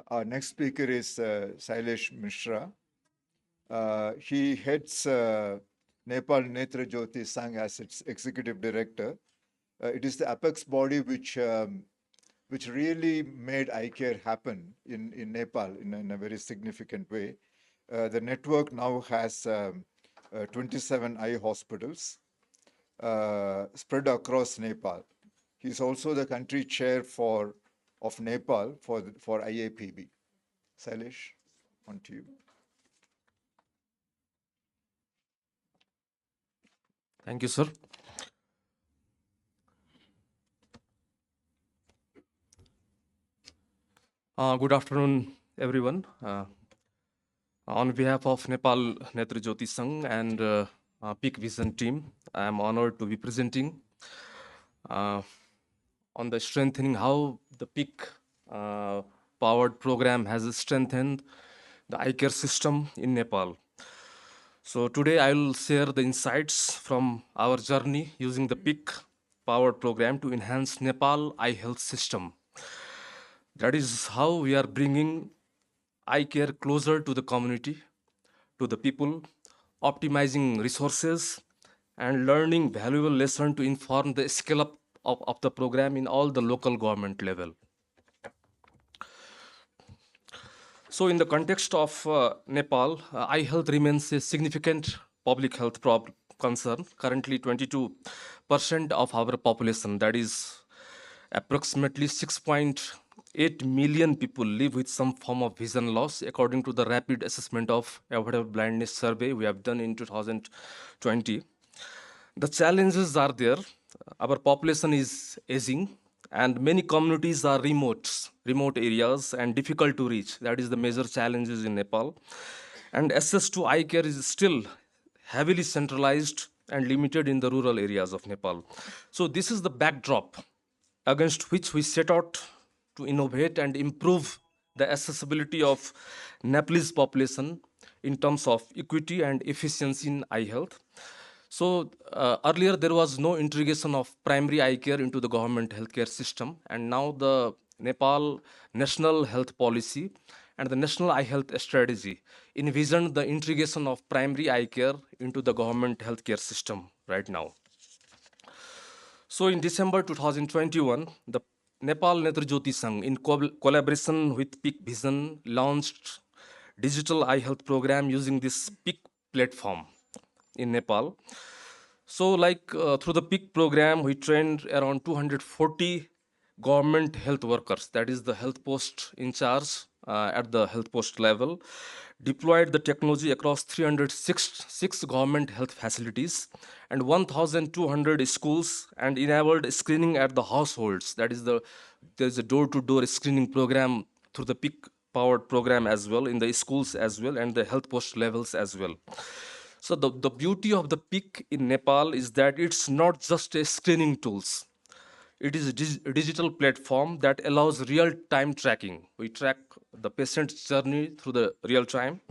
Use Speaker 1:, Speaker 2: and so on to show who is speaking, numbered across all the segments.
Speaker 1: Our next speaker is Sailesh Mishra. He heads Nepal Netra Jyoti Sangh as its executive director. It is the apex body which really made eye care happen in Nepal in a very significant way. The network now has 27 eye hospitals spread across Nepal. He's also the country chair of Nepal for IAPB. Sailesh, on to you.
Speaker 2: Thank you, sir. Good afternoon, everyone. On behalf of Nepal Netra Jyoti Sangh and Peak Vision team, I am honored to be presenting on the strengthening how the Peak powered program has strengthened the eye care system in Nepal. So today I will share the insights from our journey using the Peak powered program to enhance Nepal eye health system. That is how we are bringing eye care closer to the community, to the people, optimizing resources, and learning valuable lesson to inform the scale up of the program in all the local government level. So in the context of Nepal, eye health remains a significant public health concern. Currently 22% of our population, that is approximately 6.8 million people, live with some form of vision loss, according to the rapid assessment of avoidable blindness survey we have done in 2020. The challenges are there. Our population is aging, and many communities are remote areas and difficult to reach. That is the major challenges in Nepal. And access to eye care is still heavily centralized and limited in the rural areas of Nepal. So this is the backdrop against which we set out to innovate and improve the accessibility of Nepalese population in terms of equity and efficiency in eye health. So earlier there was no integration of primary eye care into the government healthcare system, and now the Nepal National Health Policy and the National Eye Health Strategy envisioned the integration of primary eye care into the government healthcare system right now. So in December 2021, the Nepal Netra Jyoti Sangh, in collaboration with Peak Vision, launched digital eye health program using this Peak platform in Nepal. So through the Peak program, we trained around 240 government health workers, that is the health post in charge at the health post level, deployed the technology across 306 government health facilities and 1,200 schools, and enabled screening at the households. That is there's a door-to-door screening program through the Peak powered program as well, in the schools as well, and the health post levels as well. So the beauty of the Peak in Nepal is that it's not just a screening tools. It is a digital platform that allows real-time tracking. We track the patient's journey through the real time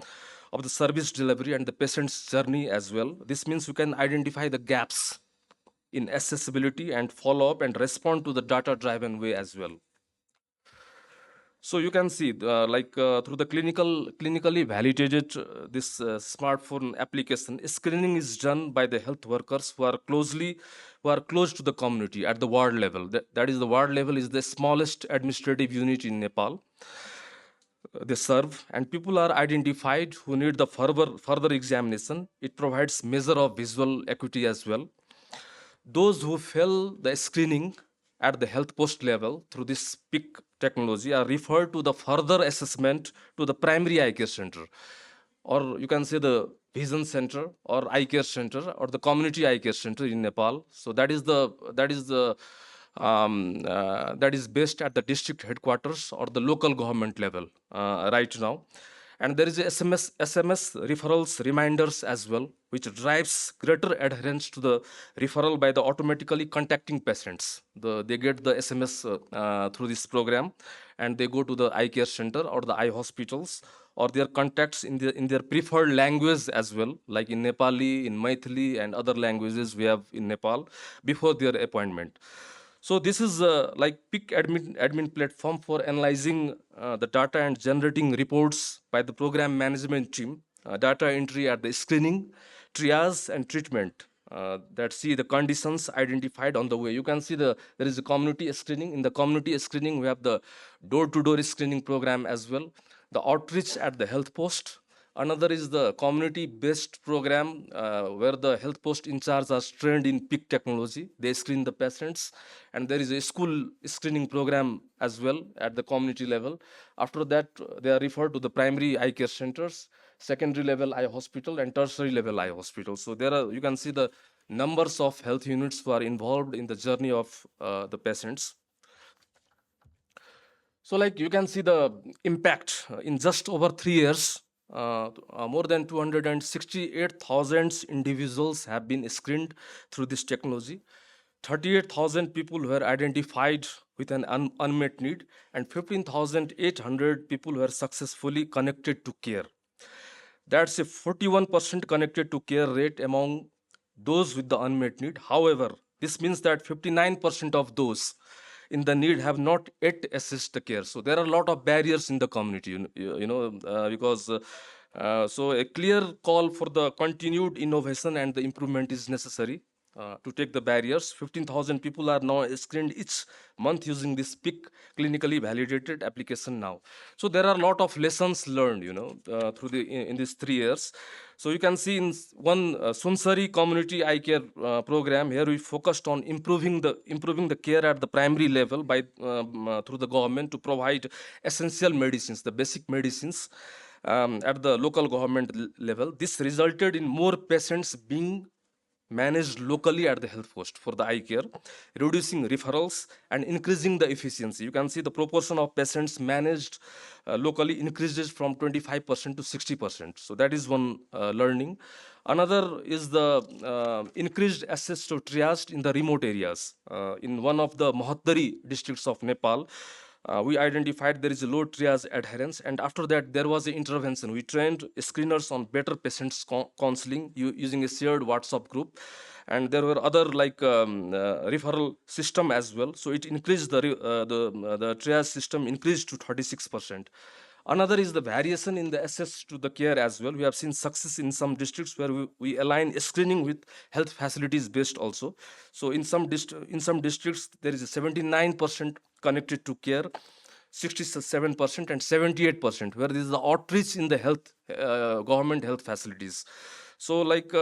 Speaker 2: of the service delivery and the patient's journey as well. This means we can identify the gaps in accessibility and follow up and respond to the data-driven way as well. So you can see through the clinically validated this smartphone application, screening is done by the health workers who are close to the community at the ward level. That is, the ward level is the smallest administrative unit in Nepal. They serve, and people are identified who need the further examination. It provides measure of visual acuity as well. Those who fail the screening at the health post level through this Peak technology are referred to the further assessment to the primary eye care center, or you can say the vision center or eye care center or the community eye care center in Nepal. So that is based at the district headquarters or the local government level right now. And there is a SMS referrals reminders as well, which drives greater adherence to the referral by the automatically contacting patients. They get the SMS through this program, and they go to the eye care center or the eye hospitals or their contacts in their preferred language as well, like in Nepali, in Maithili, and other languages we have in Nepal before their appointment. So this is like PIC admin platform for analyzing the data and generating reports by the program management team. Data entry at the screening, triage, and treatment. That see the conditions identified on the way. You can see there is a community screening. In the community screening, we have the door-to-door screening program as well. The outreach at the health post. Another is the community-based program where the health post in charge are trained in PIC technology. They screen the patients, and there is a school screening program as well at the community level. After that, they are referred to the primary eye care centers, secondary level eye hospital, and tertiary level eye hospital. So there are, you can see the numbers of health units who are involved in the journey of the patients. So like you can see the impact in just over 3 years, more than 268,000 individuals have been screened through this technology. 38,000 people were identified with an unmet need, and 15,800 people were successfully connected to care. That's a 41% connected to care rate among those with the unmet need. However, this means that 59% of those in the need have not yet assessed the care. So there are a lot of barriers in the community, because so a clear call for the continued innovation and the improvement is necessary to take the barriers. 15,000 people are now screened each month using this PIC clinically validated application now. So there are a lot of lessons learned, through in these 3 years. So you can see in one Sunsari community eye care program here, we focused on improving the care at the primary level by through the government to provide essential medicines, the basic medicines at the local government level. This resulted in more patients being managed locally at the health post for the eye care, reducing referrals and increasing the efficiency. You can see the proportion of patients managed locally increases from 25% to 60%. So that is one learning. Another is the increased access to triage in the remote areas. In one of the Mahattari districts of Nepal, we identified there is a low triage adherence, and after that there was an intervention. We trained screeners on better patients counseling using a shared WhatsApp group, and there were other like referral system as well. So it increased the triage system increased to 36%. Another is the variation in the access to the care as well. We have seen success in some districts where we align screening with health facilities based also. So in some districts there is a 79% connected to care, 67% and 78% where there is the outreach in the health government health facilities. So like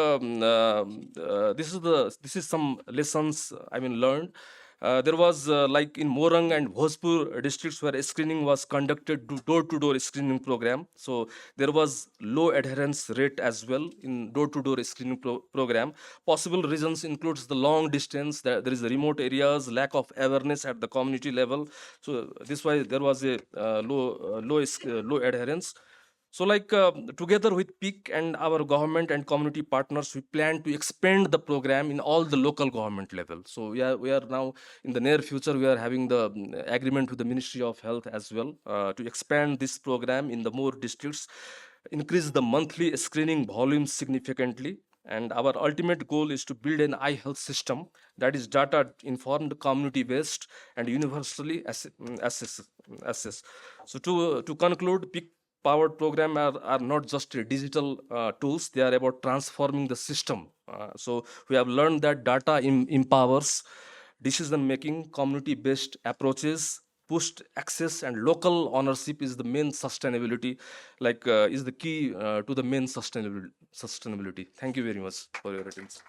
Speaker 2: this is some lessons learned. There was like in Morang and Bhojpur districts where screening was conducted door-to-door screening program. So there was low adherence rate as well in door-to-door screening program. Possible reasons includes the long distance, there is the remote areas, lack of awareness at the community level. So this why there was a low adherence. So like together with PIC and our government and community partners, we plan to expand the program in all the local government level. So we are now in the near future, we are having the agreement with the Ministry of Health as well to expand this program in the more districts, increase the monthly screening volume significantly. And our ultimate goal is to build an eye health system that is data informed, community based, and universally assess. So to conclude, PIC powered program are not just digital tools, they are about transforming the system. So we have learned that data empowers decision making, community based approaches, pushed access, and local ownership is the main sustainability, like is the key to the main sustainability. Thank you very much for your attention.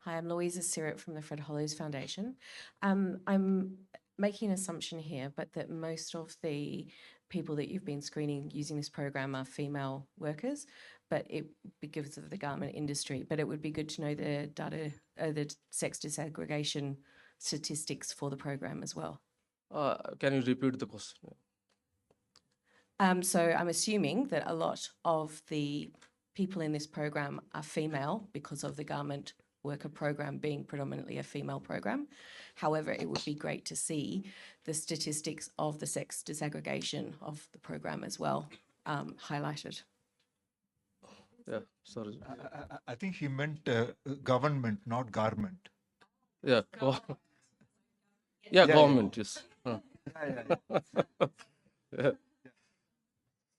Speaker 3: Hi, I'm Louisa Sirrett from the Fred Hollows Foundation. I'm making an assumption here, but that most of the people that you've been screening using this program are female workers, but it because of the garment industry. But it would be good to know the data, the sex disaggregation statistics for the program as well.
Speaker 2: Can you repeat the question?
Speaker 3: So I'm assuming that a lot of the people in this program are female because of the garment worker program being predominantly a female program. However, it would be great to see the statistics of the sex disaggregation of the program as well highlighted.
Speaker 2: Yeah, sorry.
Speaker 1: I think he meant government, not garment.
Speaker 2: Yeah, yeah, government, yes. Yeah.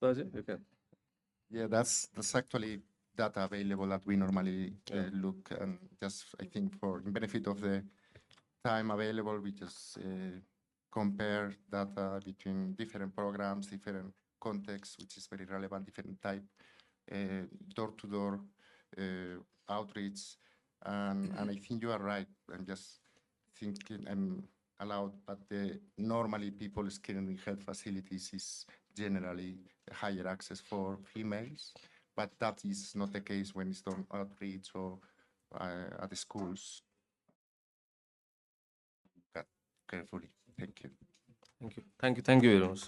Speaker 2: Sajid, you can.
Speaker 4: Yeah, that's actually data available that we normally look, and just I think for the benefit of the time available, we just compare data between different programs, different contexts, which is very relevant, different type, door-to-door outreach, and I think you are right. I'm just thinking I'm allowed, but normally people screening health facilities is generally higher access for females, but that is not the case when it's done outreach or at the schools. Carefully. Thank you.
Speaker 2: Thank you. Thank you very much.